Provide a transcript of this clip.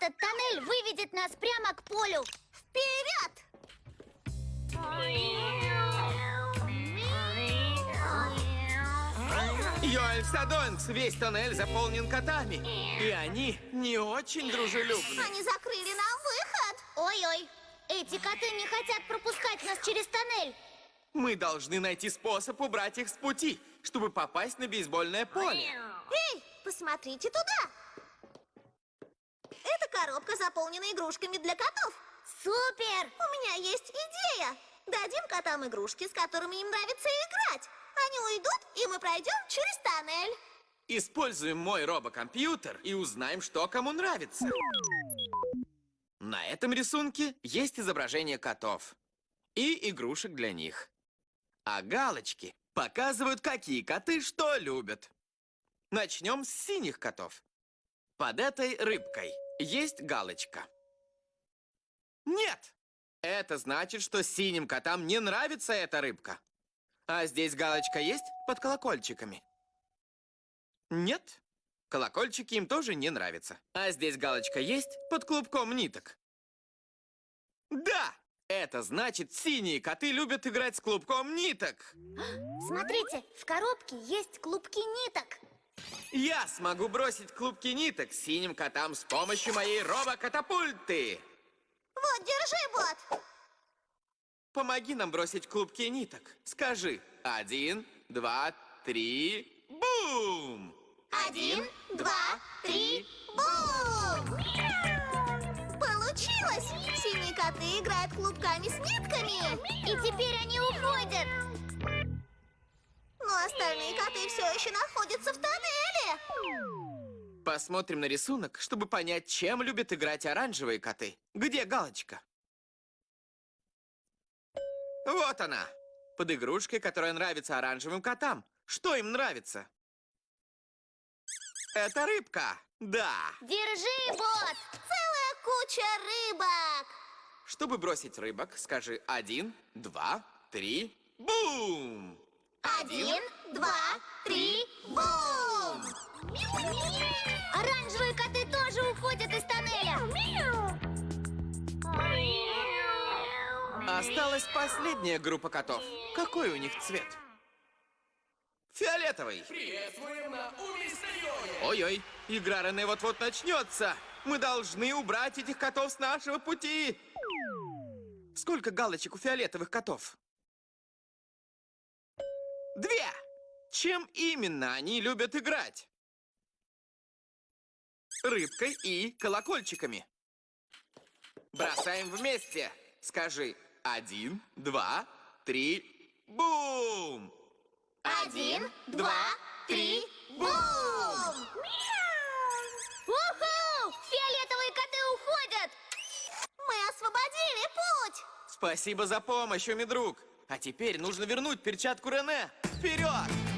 Этот тоннель выведет нас прямо к полю. Вперед! Йоэльсадонкс, весь тоннель заполнен котами. И они не очень дружелюбны. Они закрыли нам выход. Ой-ой, эти коты не хотят пропускать нас через тоннель. Мы должны найти способ убрать их с пути, чтобы попасть на бейсбольное поле. Эй, посмотрите туда. Это коробка, заполненная игрушками для котов. Супер! У меня есть идея. Дадим котам игрушки, с которыми им нравится играть. Они уйдут, и мы пройдем через тоннель. Используем мой робокомпьютер и узнаем, что кому нравится. На этом рисунке есть изображение котов и игрушек для них. А галочки показывают, какие коты что любят. Начнем с синих котов. Под этой рыбкой есть галочка. Нет! Это значит, что синим котам не нравится эта рыбка. А здесь галочка есть под колокольчиками? Нет. Колокольчики им тоже не нравятся. А здесь галочка есть под клубком ниток? Да! Это значит, синие коты любят играть с клубком ниток. Смотрите, в коробке есть клубки ниток. Я смогу бросить клубки ниток синим котам с помощью моей робокатапульты. Вот, держи, бот. Помоги нам бросить клубки ниток. Скажи: 1, 2, 3, бум! 1, 2, 3, бум! Получилось! Синие коты играют клубками с нитками. И теперь они уходят. Но остальные коты все еще находятся в тоннеле. Посмотрим на рисунок, чтобы понять, чем любят играть оранжевые коты. Где галочка? Вот она! Под игрушкой, которая нравится оранжевым котам. Что им нравится? Это рыбка! Да! Держи, бот! Целая куча рыбок! Чтобы бросить рыбок, скажи: 1, 2, 3, бум! 1, 2, 3, бум! Оранжевые коты тоже уходят из тоннеля. Осталась последняя группа котов. Какой у них цвет? Фиолетовый. Приветствуем на Умистарионе! Ой-ой, игра Рене вот-вот начнется. Мы должны убрать этих котов с нашего пути. Сколько галочек у фиолетовых котов? 2. Чем именно они любят играть? Рыбкой и колокольчиками. Бросаем вместе. Скажи: 1, 2, 3, бум! 1, 2, 3, бум! Уху! Фиолетовые коты уходят! Мы освободили путь! Спасибо за помощь, Умидруг. А теперь нужно вернуть перчатку Рене. Вперед!